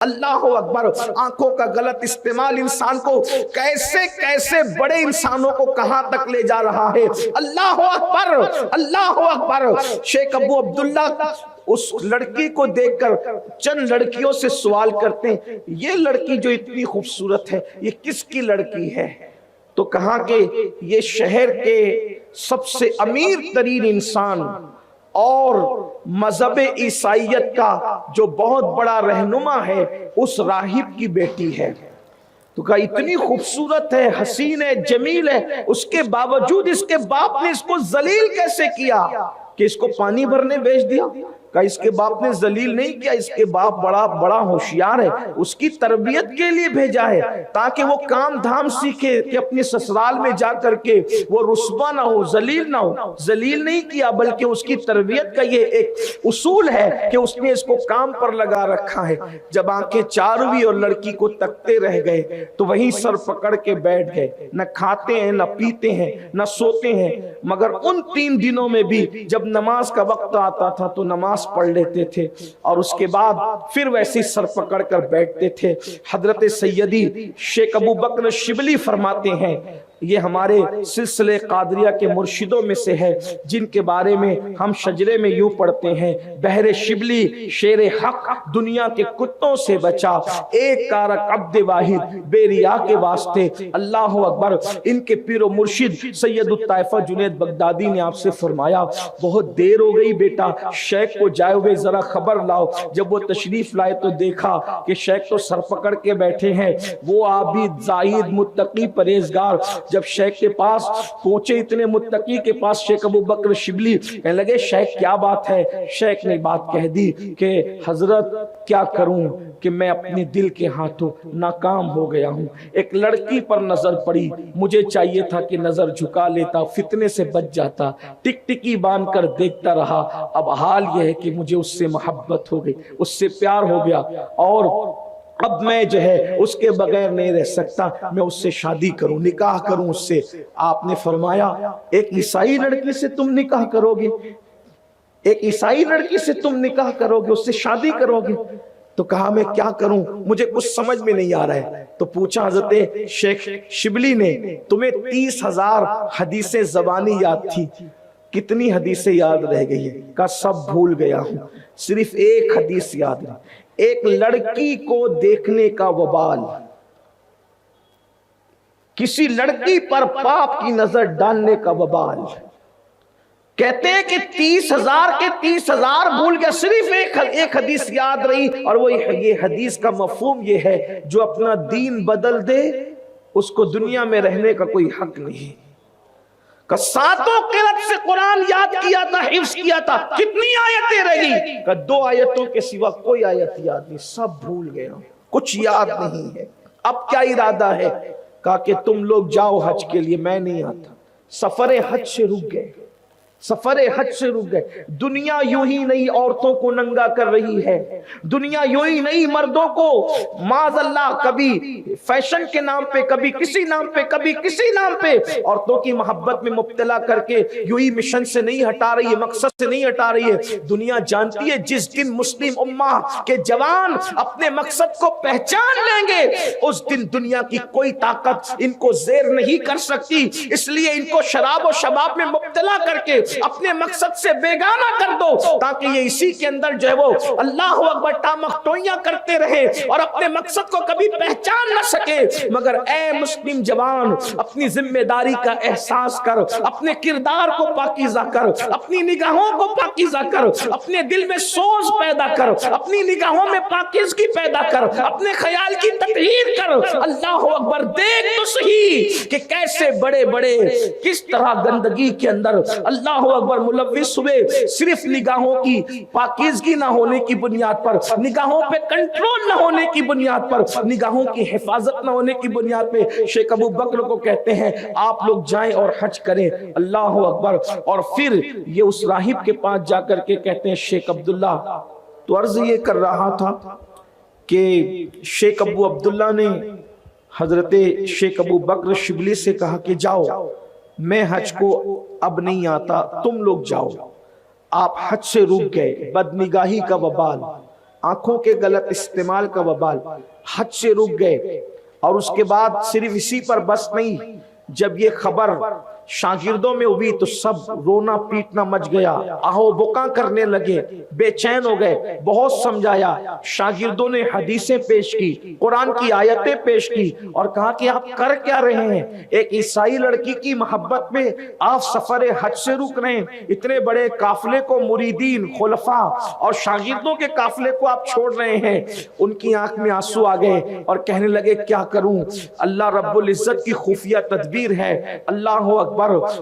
اللہ اکبر، آنکھوں کا غلط استعمال انسان کو کیسے کیسے بڑے انسانوں کو کہاں تک لے جا رہا ہے۔ اللہ اکبر، اللہ اکبر۔ شیخ ابو عبداللہ اس لڑکی کو دیکھ کر چند لڑکیوں سے سوال کرتے ہیں، یہ لڑکی جو اتنی خوبصورت ہے یہ کس کی لڑکی ہے؟ تو کہا کہ یہ شہر کے سب سے امیر ترین انسان اور مذہب عیسائیت کا جو بہت بڑا رہنما ہے اس راہب کی بیٹی ہے۔ تو کہا اتنی خوبصورت ہے، حسین ہے، جمیل ہے، اس کے باوجود اس کے باپ نے اس کو ذلیل کیسے کیا کہ اس کو پانی بھرنے بھیج دیا؟ کہا اس کے باپ نے ذلیل نہیں کیا، اس کے باپ بڑا ہوشیار ہے، اس کی تربیت کے لیے بھیجا ہے تاکہ وہ کام دھام سیکھے کہ اپنے سسرال میں جا کر کے وہ رسوا نہ ہو، ذلیل نہ ہو۔ ذلیل نہیں کیا بلکہ اس کی تربیت کا یہ ایک اصول ہے کہ اس نے اس کو کام پر لگا رکھا ہے۔ جب آنکھیں چار ہوئی اور لڑکی کو تکتے رہ گئے تو وہیں سر پکڑ کے بیٹھ گئے، نہ کھاتے ہیں، نہ پیتے ہیں، نہ سوتے ہیں، مگر ان 3 دنوں میں بھی جب نماز کا وقت آتا تھا تو نماز پڑھ لیتے تھے اور اس کے بعد پھر ویسے سر پکڑ کر بیٹھتے تھے۔ حضرت سیدی شیخ ابو بکر شبلی فرماتے ہیں، یہ ہمارے سلسلے قادریہ کے مرشدوں میں سے ہے جن کے بارے میں ہم شجرے میں یوں پڑھتے ہیں، بہر شبلی شیر حق دنیا کے کتوں سے بچا، ایک کارک عبد واحد بے ریا کے واسطے۔ اللہ اکبر۔ ان کے پیر و مرشد سید الطائفہ جنید بغدادی نے آپ سے فرمایا بہت دیر ہو گئی بیٹا، شیخ کو جائے ہوئے ذرا خبر لاؤ۔ جب وہ تشریف لائے تو دیکھا کہ شیخ تو سر پکڑ کے بیٹھے ہیں، وہ عابد زاہد متقی پرہیزگار۔ جب شیخ کے پاس پہنچے، اتنے متقی کے پاس، شیخ ابو بکر شبلی کہنے لگے شیخ کیا بات ہے؟ شیخ نے بات کہہ دی کہ حضرت کیا کروں کہ میں اپنے دل کے ہاتھوں ناکام ہو گیا ہوں، ایک لڑکی پر نظر پڑی، مجھے چاہیے تھا کہ نظر جھکا لیتا، فتنے سے بچ جاتا، ٹک ٹکی باندھ کر دیکھتا رہا، اب حال یہ ہے کہ مجھے اس سے محبت ہو گئی، اس سے پیار ہو گیا اور اب میں جو ہے اس کے بغیر نہیں رہ سکتا، میں اس سے شادی کروں، نکاح کروں اس سے۔ آپ نے فرمایا ایک عیسائی لڑکی سے تم نکاح کرو گے؟ ایک عیسائی لڑکی سے تم نکاح کرو گے، اس سے شادی کرو گے؟ تو کہا میں کیا کروں، مجھے کچھ سمجھ میں نہیں آ رہا ہے۔ تو پوچھا حضرت شیخ شبلی نے تمہیں 30,000 حدیثیں زبانی یاد تھی، کتنی حدیثیں یاد رہ گئی ہیں؟ کہا سب بھول گیا ہوں، صرف ایک حدیث یاد ہے، ایک لڑکی کو دیکھنے کا وبال، کسی لڑکی پر پاپ کی نظر ڈالنے کا وبال۔ کہتے ہیں کہ 30,000 کے 30,000 بھول گیا، صرف ایک حدیث یاد رہی، اور وہ یہ حدیث کا مفہوم یہ ہے جو اپنا دین بدل دے اس کو دنیا میں رہنے کا کوئی حق نہیں۔ کہ 7 قرأت سے قرآن یاد کیا تھا، حفظ کیا تھا، کتنی آیتیں رہ گئی؟ کہ 2 آیتوں کے سوا کوئی آیت یاد نہیں، سب بھول گیا، کچھ یاد نہیں ہے۔ اب کیا ارادہ ہے؟ کہا کہ تم لوگ جاؤ حج کے لیے، میں نہیں آتا۔ سفر حج سے رک گئے، سفر حج سے رک گئے۔ دنیا یوں ہی نہیں عورتوں کو ننگا کر رہی ہے، دنیا یوں ہی نہیں مردوں کو معاذ اللہ کبھی فیشن کے نام پہ، کبھی کسی نام پہ، کبھی کسی نام پہ عورتوں کی محبت میں مبتلا کر کے یوں ہی مشن سے نہیں ہٹا رہی ہے، مقصد سے نہیں ہٹا رہی ہے۔ دنیا جانتی ہے جس دن مسلم امہ کے جوان اپنے مقصد کو پہچان لیں گے اس دن دنیا کی کوئی طاقت ان کو زیر نہیں کر سکتی، اس لیے ان کو شراب و شباب میں مبتلا کر کے اپنے مقصد سے بیگانہ کر دو تاکہ یہ اسی کے اندر جو ہے وہ اللہ اکبر ٹامختوئیاں کرتے رہے اور اپنے مقصد کو کبھی پہچان نہ سکے۔ مگر اے مسلم جوان، اپنی ذمہ داری کا احساس کر، اپنے کردار کو پاکیزہ کر، اپنی نگاہوں کو پاکیزہ کر، اپنے دل میں سوز پیدا کر، اپنی نگاہوں میں پاکیزگی پیدا کر، اپنے خیال کی تطہیر کر۔ اللہ اکبر، دیکھ تو صحیح کہ کیسے بڑے بڑے کس طرح گندگی کے اندر اللہ اکبر ملوث ہوئے، صرف نگاہوں کی پاکیزگی نہ ہونے کی بنیاد پر، نگاہوں پہ کنٹرول نہ ہونے کی بنیاد پر، نگاہوں کی حفاظت نہ ہونے کی بنیاد پہ شیخ ابو بکر کو کہتے ہیں آپ لوگ جائیں اور حج کریں۔ اللہ اکبر۔ اور پھر یہ اس راہب کے پاس جا کر کے کہتے ہیں شیخ عبداللہ تو عرض یہ کر رہا تھا کہ شیخ ابو عبداللہ نے حضرت شیخ ابو بکر شبلی سے کہا کہ جاؤ، میں حج کو اب نہیں آتا، تم لوگ جاؤ۔ آپ حج سے رک گئے، بدنگاہی کا وبال، آنکھوں کے غلط استعمال کا وبال حد سے رک گئے، اور اس کے بعد صرف اسی پر بس نہیں، جب یہ خبر شاگردوں میں ہوئی تو سب رونا پیٹنا مچ گیا، آہو بکا کرنے لگے، بے چین ہو گئے۔ بہت سمجھایا، شاگردوں نے حدیثیں پیش کی، قرآن کی آیتیں پیش کی، اور کہا کہ آپ کر کیا رہے ہیں؟ ایک عیسائی لڑکی کی محبت میں آپ سفر حج سے رک رہے ہیں، اتنے بڑے قافلے کو، مریدین، خلفاء اور شاگردوں کے قافلے کو آپ چھوڑ رہے ہیں۔ ان کی آنکھ میں آنسو آ گئے اور کہنے لگے کیا کروں، اللہ رب العزت کی خفیہ تدبیر ہے، اللہ اکبر،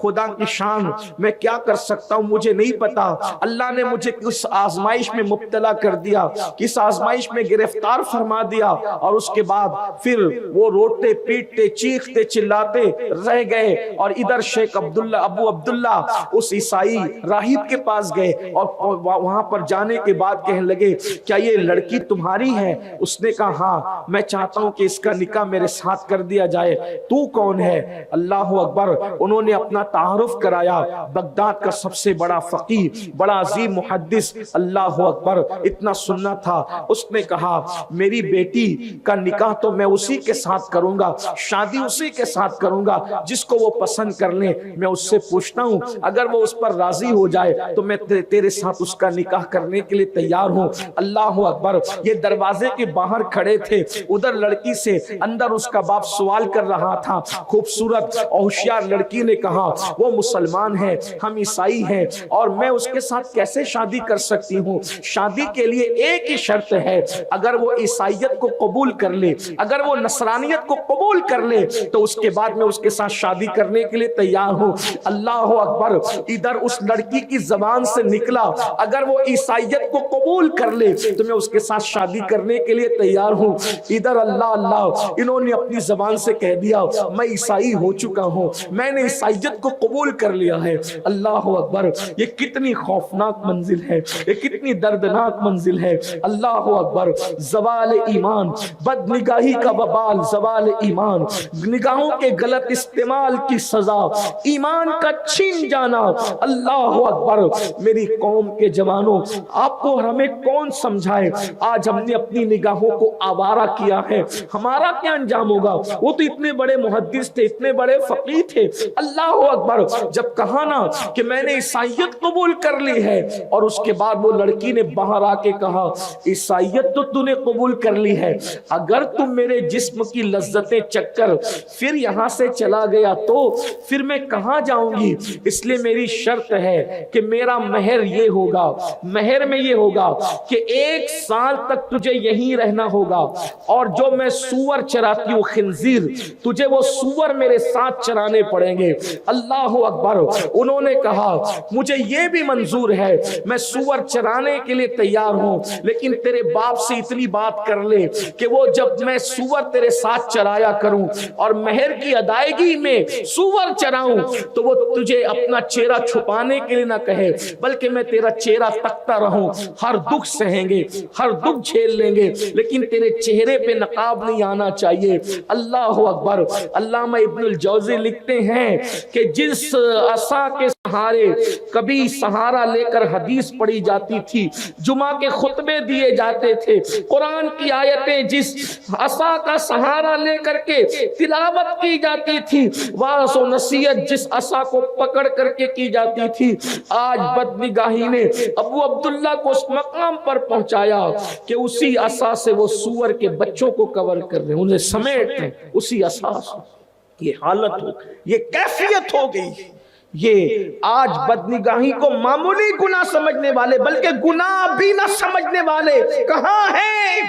خدا کی شان، میں کیا کر سکتا ہوں مجھے نہیں پتا۔ اللہ نے مجھے کس آزمائش میں مبتلا کر دیا، کس آزمائش میں گرفتار فرما دیا، اور اس کے بعد پھر وہ روتے پیٹتے چیختے چلاتے رہ گئے۔ اور ادھر شیخ ابو عبداللہ اس عیسائی راہب کے پاس گئے، اور وہاں پر جانے کے بعد کہنے لگے کیا یہ لڑکی تمہاری ہے؟ اس نے کہا ہاں، میں چاہتا ہوں کہ اس کا نکاح میرے ساتھ کر دیا جائے، تو کون ہے؟ اللہ اکبر۔ انہوں نے اپنا تعارف کرایا، بغداد کا سب سے بڑا فقیہ، بڑا عظیم محدث، اللہ اکبر، اتنا سننا تھا۔ اس نے کہا میری بیٹی کا نکاح تو میں اسی کے ساتھ کروں گا، شادی اسی کے ساتھ کروں گا جس کو وہ پسند کر لیں، میں اس سے پوچھتا ہوں، اگر وہ اس پر راضی ہو جائے تو میں تیرے ساتھ اس کا نکاح کرنے کے لیے تیار ہوں۔ اللہ اکبر۔ یہ دروازے کے باہر کھڑے تھے، ادھر لڑکی سے، اندر اس کا باپ سوال کر رہا تھا۔ خوبصورت اور ہوشیار لڑکی نے کہا وہ مسلمان ہے، ہم عیسائی ہیں، اور میں اس کے ساتھ کیسے شادی کر سکتی ہوں؟ شادی کے لیے ایک ہی شرط ہے، اگر وہ عیسائیت کو قبول کر لے، اگر وہ نصرانیت کو قبول کر لے تو اس کے بعد میں اس کے ساتھ شادی کرنے کے لیے تیار ہوں۔ اللہ اکبر۔ ادھر اس لڑکی کی زبان سے نکلا اگر وہ عیسائیت کو قبول کر لے تو میں اس کے ساتھ شادی کرنے کے لیے تیار ہوں۔ ادھر اللہ، انہوں نے اپنی زبان سے کہہ دیا میں عیسائی ہو چکا ہوں، میں نے عیسائیت کو قبول کر لیا ہے۔ اللہ اکبر۔ یہ کتنی خوفناک منزل ہے، یہ کتنی دردناک منزل ہے۔ اللہ اکبر۔ زوال ایمان، بد نگاہی کا وبال، زوال ایمان، نگاہوں کے غلط استعمال کی سزا، ایمان کا چھین جانا۔ اللہ اکبر۔ میری قوم کے جوانوں، آپ کو اور ہمیں کون سمجھائے، آج ہم نے اپنی نگاہوں کو آوارہ کیا ہے، ہمارا کیا انجام ہوگا؟ وہ تو اتنے بڑے محدث تھے، اتنے بڑے فقیہ تھے۔ اللہ اکبر۔ جب کہا نا کہ میں نے عیسائیت قبول کر لی ہے، اور اس کے بعد وہ لڑکی نے باہر آ کے کہا عیسائیت تو تو نے قبول کر لی ہے، اگر تم میرے جسم کی لذتیں چکھ کر پھر یہاں سے چلا گیا تو پھر میں کہاں جاؤں گی؟ اس لیے میری شرط ہے کہ میرا مہر یہ ہوگا، مہر میں یہ ہوگا کہ 1 سال تک تجھے یہیں رہنا ہوگا، اور جو میں سور چراتی ہوں خنزیر، تجھے وہ سور میرے ساتھ چرانے پڑیں گے۔ اللہ اکبر۔ انہوں نے کہا مجھے یہ بھی منظور ہے، میں سور چرانے کے لیے تیار ہوں، لیکن تیرے باپ سے اتنی بات کر لے کہ وہ جب میں سور تیرے ساتھ چرایا کروں اور مہر کی ادائیگی میں سور چراؤں تو وہ تجھے اپنا چہرہ چھپانے کے لیے نہ کہے، بلکہ میں تیرا چہرہ تکتا رہوں۔ ہر دکھ سہیں گے، ہر دکھ جھیل لیں گے، لیکن تیرے چہرے پہ نقاب نہیں آنا چاہیے۔ اللہ اکبر۔ علامہ ابن الجوزی لکھتے ہیں کہ جس عصا کے سہارے کبھی سہارا لے کر حدیث پڑھی جاتی تھی، جمعہ کے خطبے دیے جاتے تھے، قرآن کی آیتیں جس عصا کا سہارا لے کر کے تلاوت کی جاتی تھی، واعظ و نصیحت جس عصا کو پکڑ کر کے کی جاتی تھی، آج بدنگاہی نے ابو عبداللہ کو اس مقام پر پہنچایا کہ اسی عصا سے وہ سور کے بچوں کو کور کر رہے ہیں، انہیں سمیٹ ہیں اسی عصا سے۔ یہ حالت ہو، یہ کیفیت ہو گئی۔ یہ آج بدنگاہی کو معمولی گناہ سمجھنے والے، بلکہ گناہ بھی نہ سمجھنے والے کہاں ہیں؟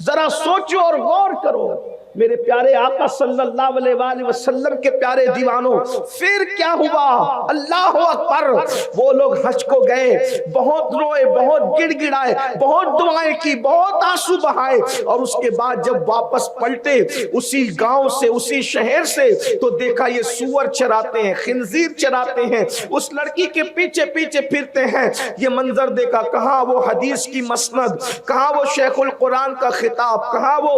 ذرا سوچو اور غور کرو۔ میرے پیارے آقا صلی اللہ علیہ وآلہ وسلم کے پیارے دیوانوں، پھر کیا ہوا؟ اللہ اکبر۔ وہ لوگ حج کو گئے، بہت روئے، بہت گڑ گڑائے، بہت دعائیں کی، بہت آنسو بہائے، اور اس کے بعد جب واپس پلٹے اسی گاؤں سے، اسی شہر سے، تو دیکھا یہ سور چراتے ہیں، خنزیر چراتے ہیں، اس لڑکی کے پیچھے پیچھے پھرتے ہیں۔ یہ منظر دیکھا، کہاں وہ حدیث کی مسند، کہاں وہ شیخ القرآن کا خطاب، کہاں وہ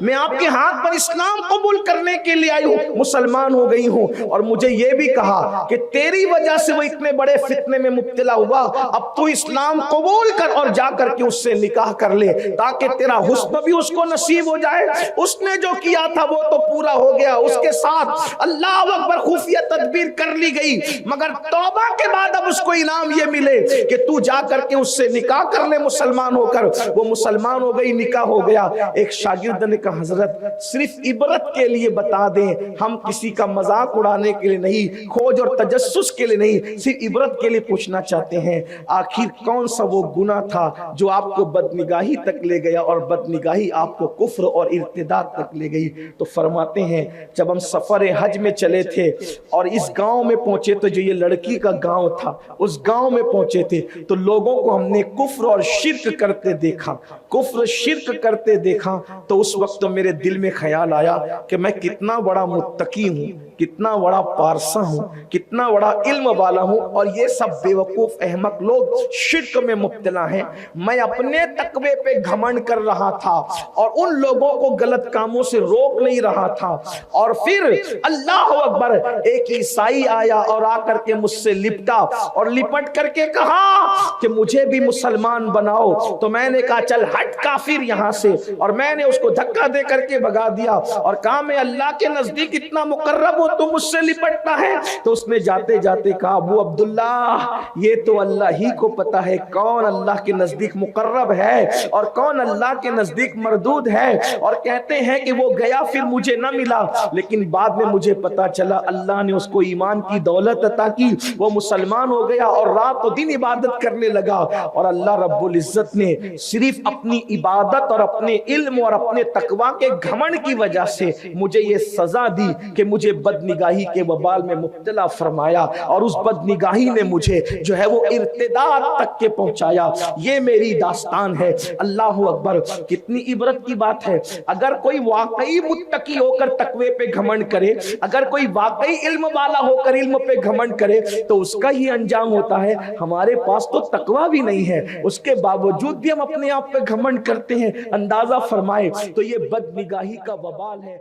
میں آپ کے ہاتھ پر اسلام قبول کرنے کے لیے آئی ہوں، مسلمان ہو گئی ہوں، اور مجھے یہ بھی کہا کہ تیری وجہ سے وہ اتنے بڑے فتنے میں مبتلا ہوا، اب تو اسلام قبول کر اور جا کر کے اس سے نکاح کر لے تاکہ تیرا حسن بھی اس کو نصیب ہو جائے۔ اس نے جو کیا تھا وہ تو پورا ہو گیا، اس کے ساتھ اللہ اکبر خفیہ تدبیر کر لی گئی، مگر توبہ کے بعد اب اس کو انعام یہ ملے کہ تو جا کر کے اس سے نکاح کر لے مسلمان ہو کر۔ وہ مسلمان ہو گئی، نکاح ہو گیا۔ ایک شاگرد نے کہا حضرت صرف عبرت کے لیے بتا دیں، ہم کسی کا مذاق اڑانے کے لیے نہیں، کھوج اور تجسس کے لیے نہیں، صرف عبرت کے لیے پوچھنا چاہتے ہیں آخر کون سا وہ گناہ تھا جو آپ کو بدنگاہی تک لے گیا اور بدنگاہی آپ کو کفر اور ارتداد تک لے گئی؟ تو فرماتے ہیں جب ہم سفر حج میں چلے تھے اور اس گاؤں میں پہنچے تو جو یہ لڑکی کا گاؤں تھا اس گاؤں میں پہنچے تھے تو لوگوں کو ہم نے کفر اور شرک کرتے دیکھا، کفر شرک کرتے دیکھا، تو اس وقت میرے دل میں خیال آیا کہ میں کتنا بڑا متقی ہوں، کتنا بڑا پارسا ہوں، کتنا بڑا علم والا ہوں، اور یہ سب بے وقوف احمق لوگ شرک میں مبتلا ہیں۔ میں اپنے تقوی پہ گھمنڈ کر رہا تھا اور ان لوگوں کو غلط کاموں سے روک نہیں رہا تھا، اور پھر اللہ اکبر ایک عیسائی آیا اور آ کر کے مجھ سے لپٹا اور لپٹ کر کے کہا کہ مجھے بھی مسلمان بناؤ، تو میں نے کہا چل ہٹ کافر یہاں سے، اور میں نے اس کو دھکا دے کر کے بھگا دیا اور کہا میں اللہ کے نزدیک اتنا مقرب ہوں تو مجھ سے لپٹتا ہے؟ تو اس نے جاتے جاتے کہا ابو عبداللہ یہ تو اللہ ہی کو پتا ہے کون اللہ کے نزدیک مقرب ہے اور کون اللہ کے نزدیک مردود ہے، اور کہتے ہیں کہ وہ گیا پھر مجھے نہ ملا، لیکن بعد میں مجھے پتا چلا اللہ نے اس کو ایمان کی دولت عطا کی، وہ مسلمان ہو گیا اور رات و دن عبادت کرنے لگا، اور اللہ رب العزت نے صرف اپنی عبادت اور اپنے علم اور اپنے تقوی کے گھمنڈ کی وجہ سے مجھے یہ سزا دی کہ مجھے بدنگاہی کے وبال میں مبتلا فرمایا، اور اس بدنگاہی نے مجھے جو ہے وہ ارتداد تک کے پہنچایا۔ یہ میری داستان ہے۔ اللہ اکبر، کتنی عبرت کی بات ہے۔ اگر کوئی واقعی متقی ہو کر تقوی پہ گھمنڈ کرے، اگر کوئی واقعی علم والا ہو کر علم پہ گھمنڈ کرے تو اس کا ہی انجام ہوتا ہے۔ ہمارے پاس تو تقوی بھی نہیں ہے، اس کے باوجود بھی ہم اپنے آپ پہ گھمنڈ کرتے ہیں۔ اندازہ فرمائے تو یہ بدنگاہی کا وبال ہے۔